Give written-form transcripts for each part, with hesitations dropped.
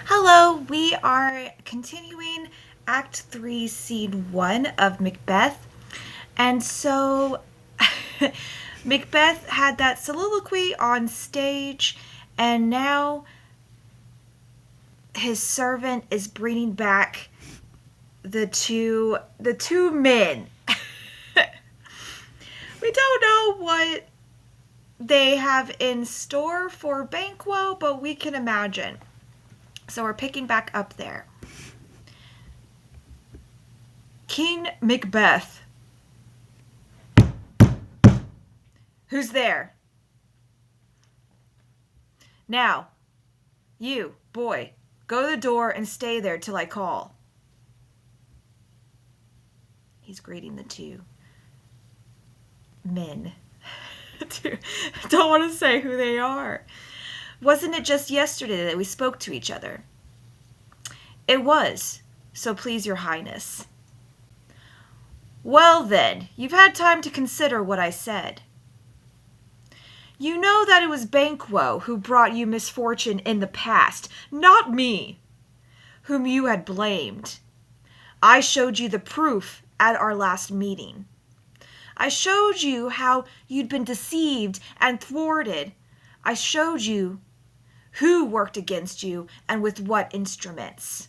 Hello, we are continuing Act 3, Scene 1 of Macbeth. And so Macbeth had that soliloquy on stage, and now his servant is bringing back the two men. We don't know what they have in store for Banquo, but we can imagine. So we're picking back up there. King Macbeth. Who's there? Now, you, boy, go to the door and stay there till I call. He's greeting the two men. Don't want to say who they are. Wasn't it just yesterday that we spoke to each other? It was, so please your highness. Well then, you've had time to consider what I said. You know that it was Banquo who brought you misfortune in the past, not me, whom you had blamed. I showed you the proof at our last meeting. I showed you how you'd been deceived and thwarted. I showed you who worked against you and with what instruments.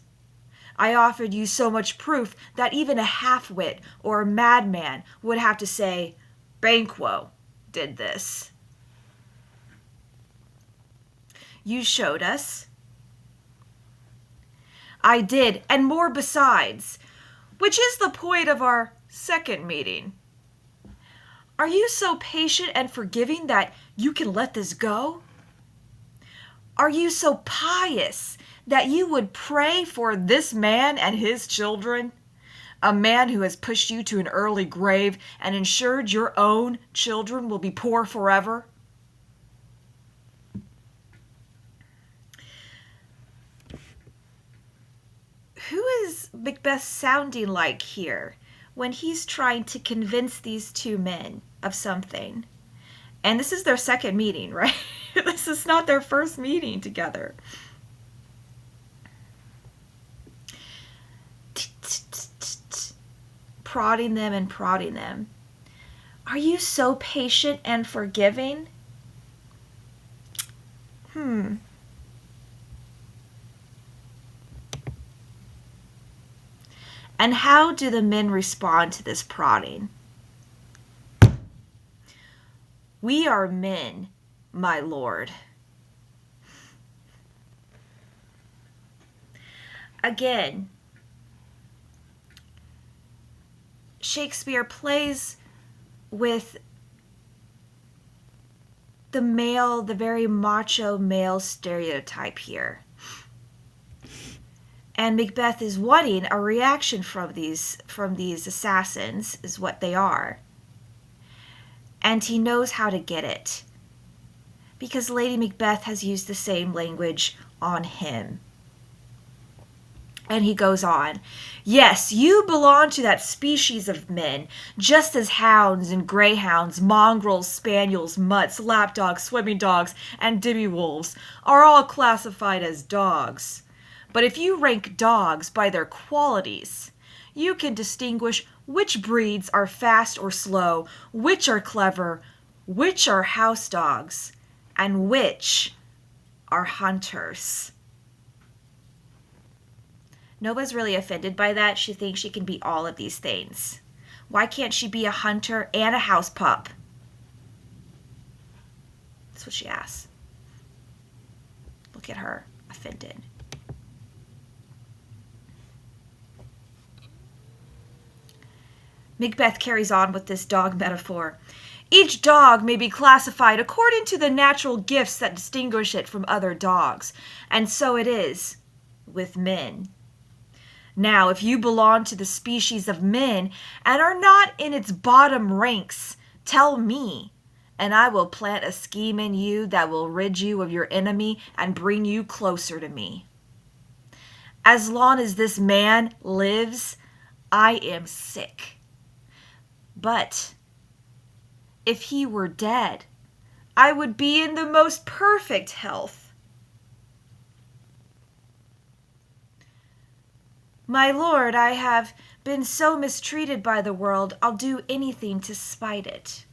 I offered you so much proof that even a half-wit or a madman would have to say, Banquo did this. You showed us. I did, and more besides, which is the point of our second meeting. Are you so patient and forgiving that you can let this go? Are you so pious that you would pray for this man and his children? A man who has pushed you to an early grave and ensured your own children will be poor forever? Who is Macbeth sounding like here when he's trying to convince these two men of something? And this is their second meeting, right? This is not their first meeting together. Prodding them and prodding them. Are you so patient and forgiving? And how do the men respond to this prodding? We are men, my lord. Again, Shakespeare plays with the male, the very macho male stereotype here. And Macbeth is wanting a reaction from these assassins, is what they are. And he knows how to get it. Because Lady Macbeth has used the same language on him. And he goes on, yes, you belong to that species of men, just as hounds and greyhounds, mongrels, spaniels, mutts, lapdogs, swimming dogs, and demi-wolves are all classified as dogs. But if you rank dogs by their qualities, you can distinguish which breeds are fast or slow, which are clever, which are house dogs, and which are hunters. Nova's really offended by that. She thinks she can be all of these things. Why can't she be a hunter and a house pup? That's what she asks. Look at her, offended. Macbeth carries on with this dog metaphor. Each dog may be classified according to the natural gifts that distinguish it from other dogs, and so it is with men. Now, if you belong to the species of men and are not in its bottom ranks, tell me, and I will plant a scheme in you that will rid you of your enemy and bring you closer to me. As long as this man lives, I am sick. But if he were dead, I would be in the most perfect health. My lord, I have been so mistreated by the world, I'll do anything to spite it.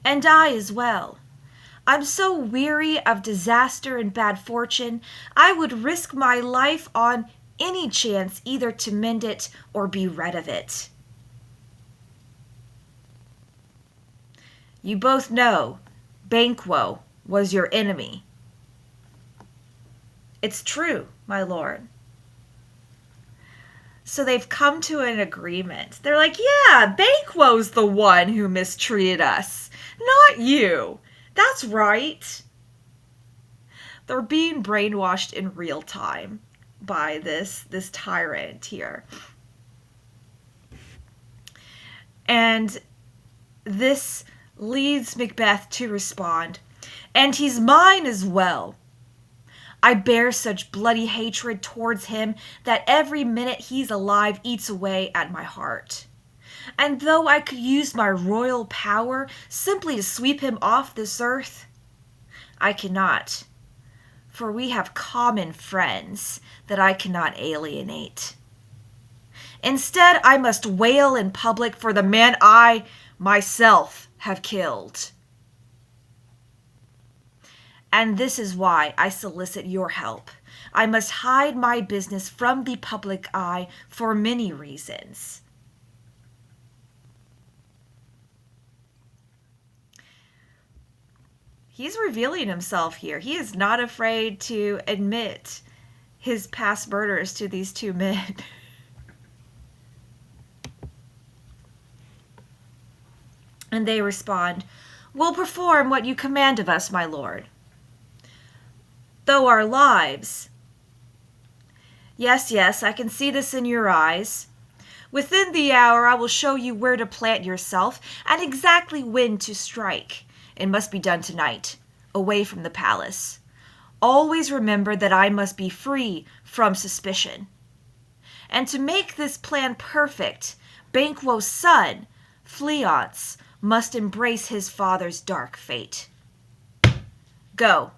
And I as well. I'm so weary of disaster and bad fortune, I would risk my life on any chance either to mend it or be rid of it. You both know Banquo was your enemy. It's true, my lord. So they've come to an agreement. They're like, yeah, Banquo's the one who mistreated us, not you. That's right. They're being brainwashed in real time by this tyrant here. And this leads Macbeth to respond, and he's mine as well. I bear such bloody hatred towards him that every minute he's alive eats away at my heart. And though I could use my royal power simply to sweep him off this earth, I cannot, for we have common friends that I cannot alienate. Instead, I must wail in public for the man I, myself, have killed. And this is why I solicit your help. I must hide my business from the public eye for many reasons. He's revealing himself here. He is not afraid to admit his past murders to these two men. And they respond, "We'll perform what you command of us, my lord. Though our lives..." Yes, I can see this in your eyes. Within the hour I will show you where to plant yourself and exactly when to strike. It must be done tonight, away from the palace. Always remember that I must be free from suspicion. And to make this plan perfect, Banquo's son, Fleance, must embrace his father's dark fate. Go.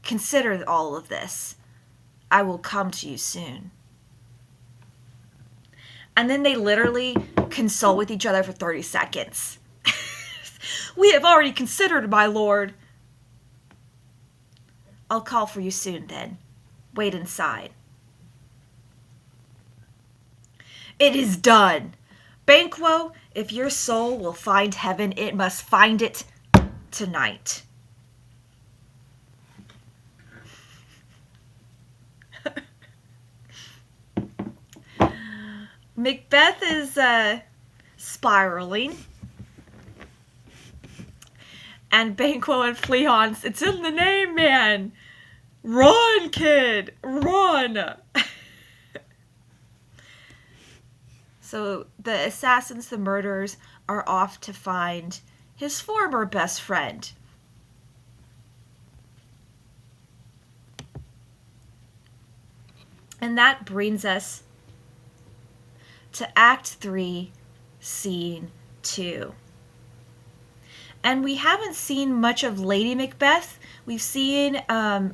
Consider all of this. I will come to you soon. And then they literally consult with each other for 30 seconds. We have already considered, my lord. I'll call for you soon, then. Wait inside. It is done. Banquo, if your soul will find heaven, it must find it tonight. Macbeth is spiraling. And Banquo and Fleance, it's in the name, man. Run, kid, run. So the assassins, the murderers, are off to find his former best friend. And that brings us to Act 3, Scene 2. And we haven't seen much of Lady Macbeth. We've seen,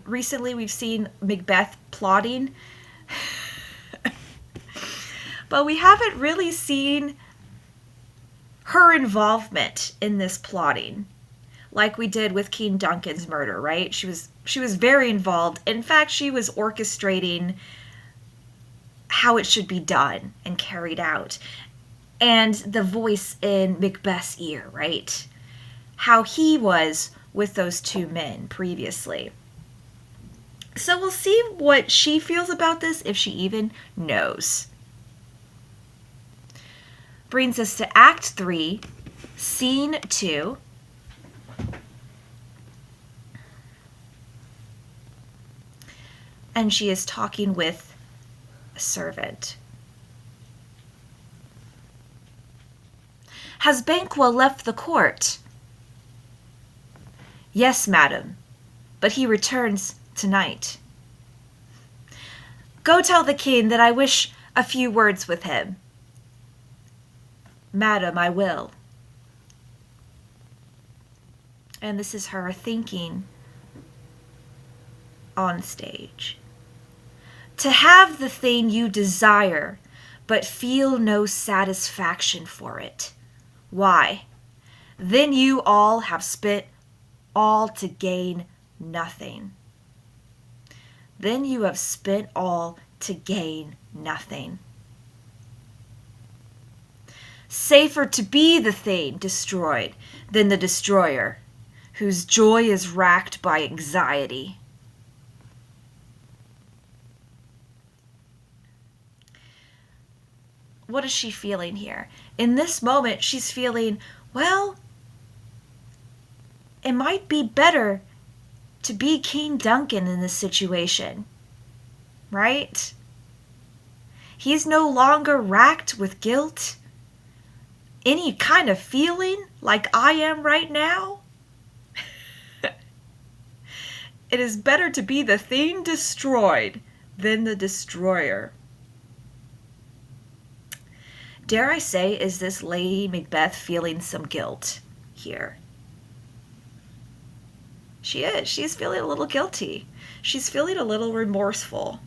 recently we've seen Macbeth plotting. But we haven't really seen her involvement in this plotting like we did with King Duncan's murder, right? She was very involved. In fact, she was orchestrating how it should be done and carried out. And the voice in Macbeth's ear, right? How he was with those two men previously. So we'll see what she feels about this, if she even knows. Brings us to Act 3, Scene 2. And she is talking with a servant. Has Banquo left the court? Yes, madam, but he returns tonight. Go tell the king that I wish a few words with him. Madam, I will. And this is her thanking on stage. To have the thing you desire, but feel no satisfaction for it. Why? Then you all have spent all to gain nothing. Then you have spent all to gain nothing. Safer to be the thing destroyed than the destroyer, whose joy is racked by anxiety. What is she feeling here? In this moment, she's feeling, well, it might be better to be King Duncan in this situation, right? He's no longer racked with guilt, any kind of feeling like I am right now. It is better to be the thing destroyed than the destroyer. Dare I say, is this Lady Macbeth feeling some guilt here? She is. She's feeling a little guilty. She's feeling a little remorseful.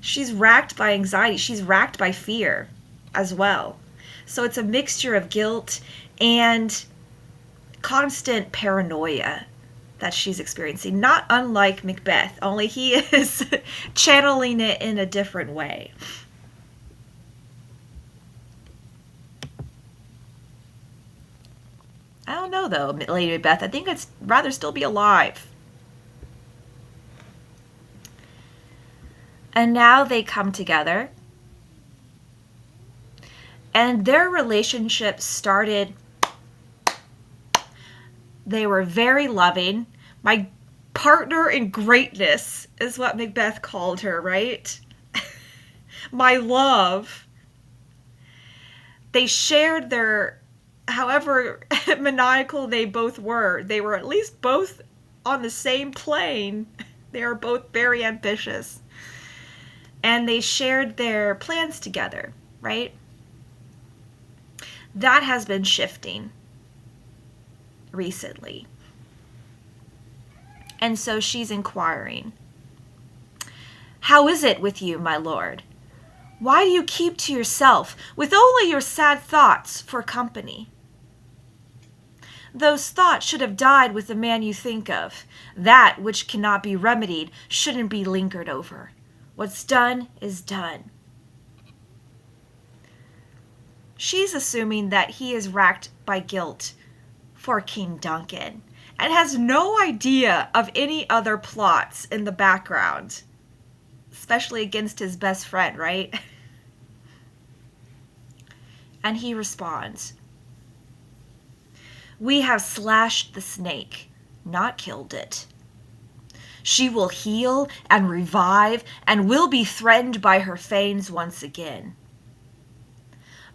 She's racked by anxiety. She's racked by fear as well. So it's a mixture of guilt and constant paranoia that she's experiencing. Not unlike Macbeth, only he is channeling it in a different way. I don't know, though, Lady Macbeth. I think I'd rather still be alive. And now they come together. And their relationship started. They were very loving. My partner in greatness is what Macbeth called her, right? My love. They shared their, however maniacal they both were at least both on the same plane. They are both very ambitious. And they shared their plans together, right? That has been shifting recently. And so she's inquiring, "How is it with you, my lord? Why do you keep to yourself with only your sad thoughts for company? Those thoughts should have died with the man you think of. That which cannot be remedied shouldn't be lingered over. What's done is done." She's assuming that he is racked by guilt for King Duncan and has no idea of any other plots in the background, especially against his best friend, right? And he responds, "We have slashed the snake, not killed it. She will heal and revive and will be threatened by her fangs once again.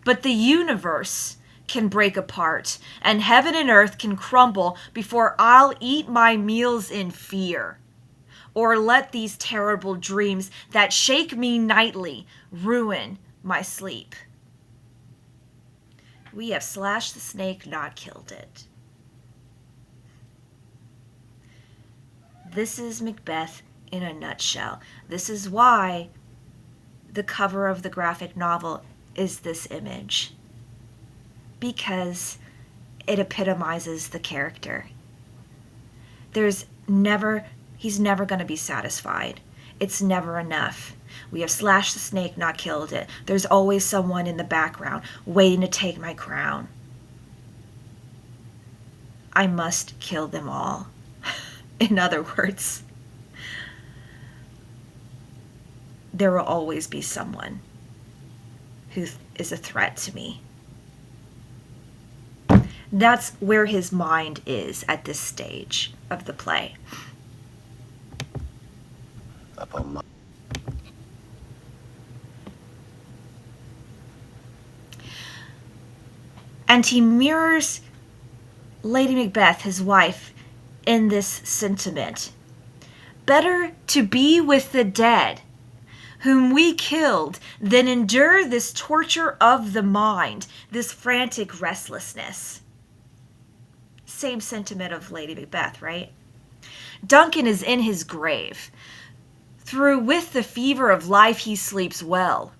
But the universe can break apart and heaven and earth can crumble before I'll eat my meals in fear, or let these terrible dreams that shake me nightly ruin my sleep. We have slashed the snake, not killed it." This is Macbeth in a nutshell. This is why the cover of the graphic novel is this image, because it epitomizes the character. He's never going to be satisfied. It's never enough. We have slashed the snake, not killed it. There's always someone in the background waiting to take my crown. I must kill them all. In other words, there will always be someone who is a threat to me. That's where his mind is at this stage of the play. And he mirrors Lady Macbeth, his wife, in this sentiment. Better to be with the dead, whom we killed, than endure this torture of the mind, this frantic restlessness. Same sentiment of Lady Macbeth, right? Duncan is in his grave. Through with the fever of life he sleeps well.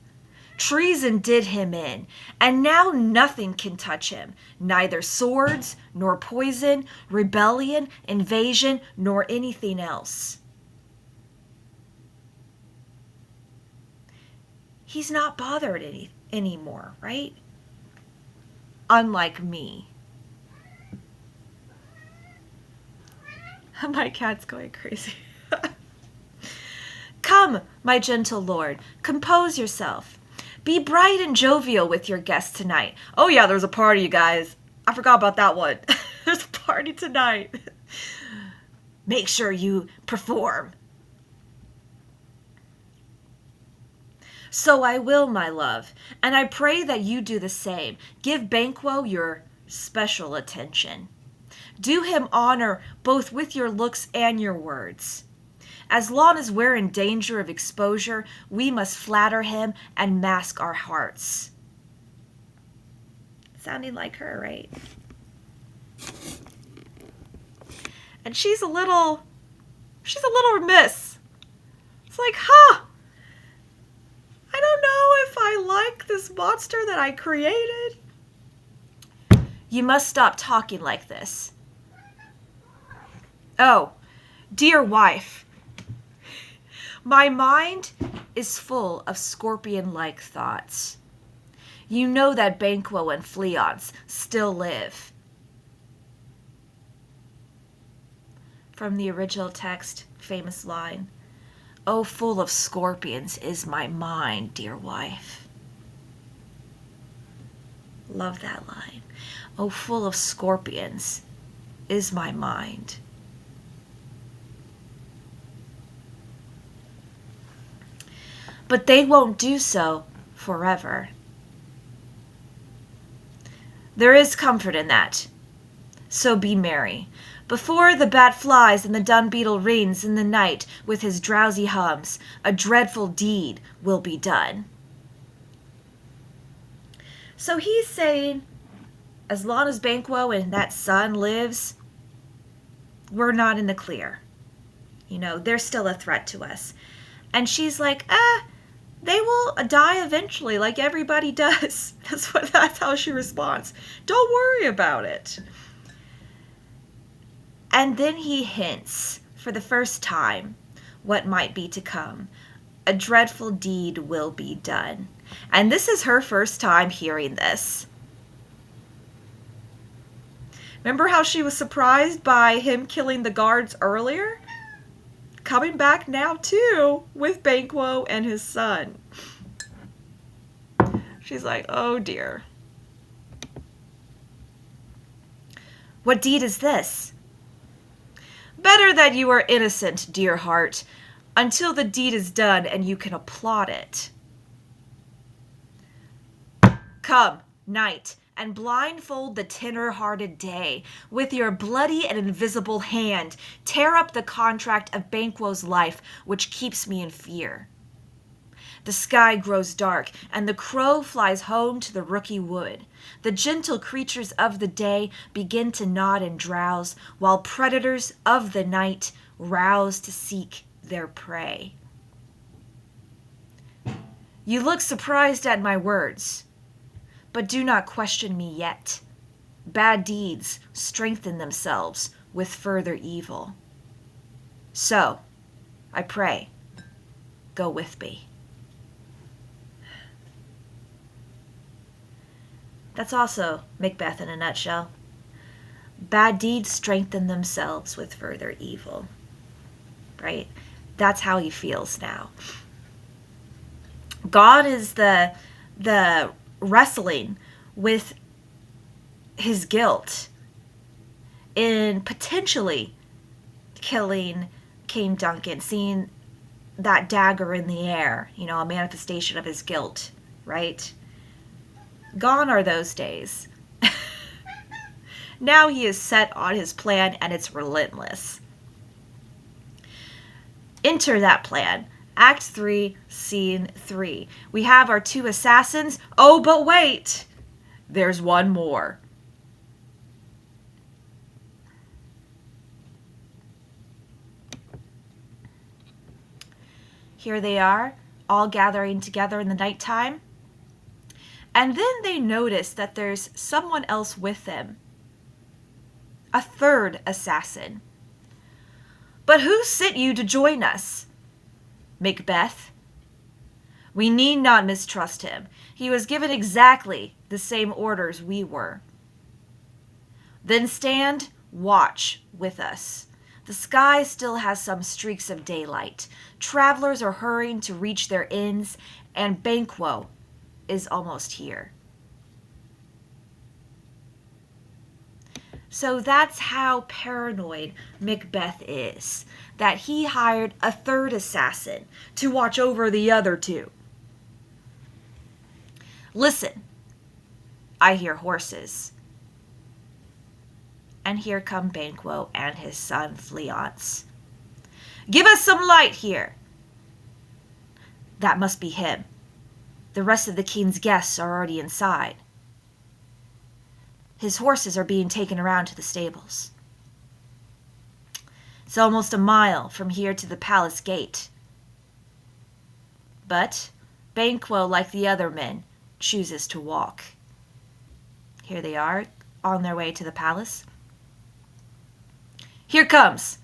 Treason did him in, and now nothing can touch him, neither swords, nor poison, rebellion, invasion, nor anything else. He's not bothered anymore, right? Unlike me. My cat's going crazy. Come, my gentle lord, compose yourself. Be bright and jovial with your guests tonight. Oh yeah, there's a party, you guys. I forgot about that one. There's a party tonight. Make sure you perform. So I will, my love, and I pray that you do the same. Give Banquo your special attention. Do him honor both with your looks and your words. As long as we're in danger of exposure, we must flatter him and mask our hearts. Sounding like her, right? And she's a little remiss. It's like, I don't know if I like this monster that I created. You must stop talking like this. Oh, dear wife, my mind is full of scorpion-like thoughts. You know that Banquo and Fleance still live. From the original text, famous line, oh, full of scorpions is my mind, dear wife. Love that line. Oh, full of scorpions is my mind. But they won't do so forever. There is comfort in that. So be merry. Before the bat flies and the dung beetle rings in the night with his drowsy hums, a dreadful deed will be done. So he's saying, as long as Banquo and that son lives, we're not in the clear. You know, they're still a threat to us. And she's like, they will die eventually, like everybody does. That's how she responds. Don't worry about it. And then he hints, for the first time, what might be to come. A dreadful deed will be done. And this is her first time hearing this. Remember how she was surprised by him killing the guards earlier? Coming back now, too, with Banquo and his son. She's like, oh, dear. What deed is this? Better that you are innocent, dear heart, until the deed is done and you can applaud it. Come, night, and blindfold the tender-hearted day. With your bloody and invisible hand, tear up the contract of Banquo's life, which keeps me in fear. The sky grows dark, and the crow flies home to the rooky wood. The gentle creatures of the day begin to nod and drowse, while predators of the night rouse to seek their prey. You look surprised at my words, but do not question me yet. Bad deeds strengthen themselves with further evil. So, I pray, go with me. That's also Macbeth in a nutshell. Bad deeds strengthen themselves with further evil. Right? That's how he feels now. God is the wrestling with his guilt in potentially killing King Duncan, seeing that dagger in the air, you know, a manifestation of his guilt, right? Gone are those days. Now he is set on his plan, and it's relentless. Enter that plan. Act 3, Scene 3. We have our two assassins. Oh, but wait! There's one more. Here they are, all gathering together in the nighttime. And then they notice that there's someone else with them. A third assassin. But who sent you to join us? Macbeth. We need not mistrust him. He was given exactly the same orders we were. Then stand watch with us. The sky still has some streaks of daylight. Travelers are hurrying to reach their inns, and Banquo is almost here. So that's how paranoid Macbeth is, that he hired a third assassin to watch over the other two. Listen, I hear horses. And here come Banquo and his son Fleance. Give us some light here. That must be him. The rest of the king's guests are already inside. His horses are being taken around to the stables. It's almost a mile from here to the palace gate. But Banquo, like the other men, chooses to walk. Here they are, on their way to the palace. Here comes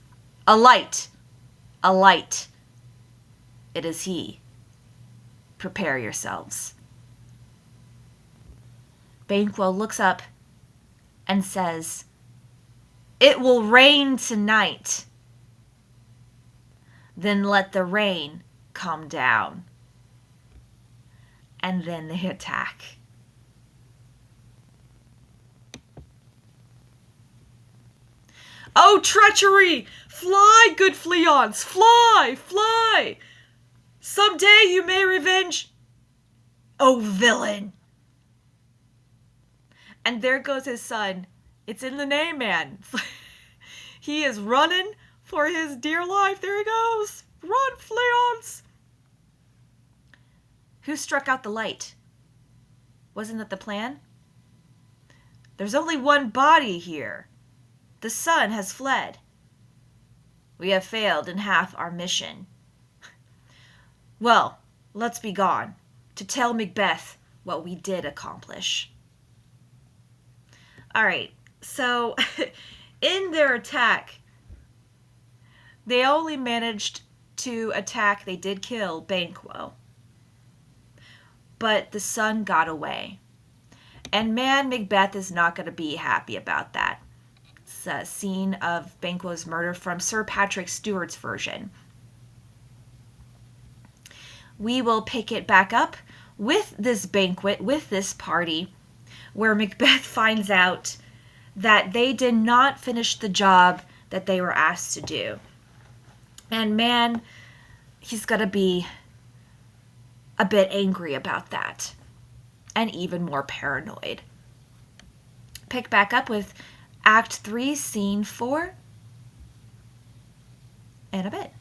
a light, a light. It is he. Prepare yourselves. Banquo looks up and says, It will rain tonight. Then let the rain come down. And then they attack. Oh, treachery! Fly, good Fleance! Fly! Fly! Someday you may revenge. Oh, villain! And there goes his son. It's in the name, man. He is running for his dear life. There he goes. Run, Fleance! Who struck out the light? Wasn't that the plan? There's only one body here. The sun has fled. We have failed in half our mission. Well, let's be gone, to tell Macbeth what we did accomplish. All right, so in their attack, they only managed to attack, they did kill Banquo. But the sun got away. And man, Macbeth is not going to be happy about that. It's a scene of Banquo's murder from Sir Patrick Stewart's version. We will pick it back up with this banquet, with this party, where Macbeth finds out that they did not finish the job that they were asked to do. And man, he's going to be a bit angry about that, and even more paranoid. Pick back up with Act 3, Scene 4 in a bit.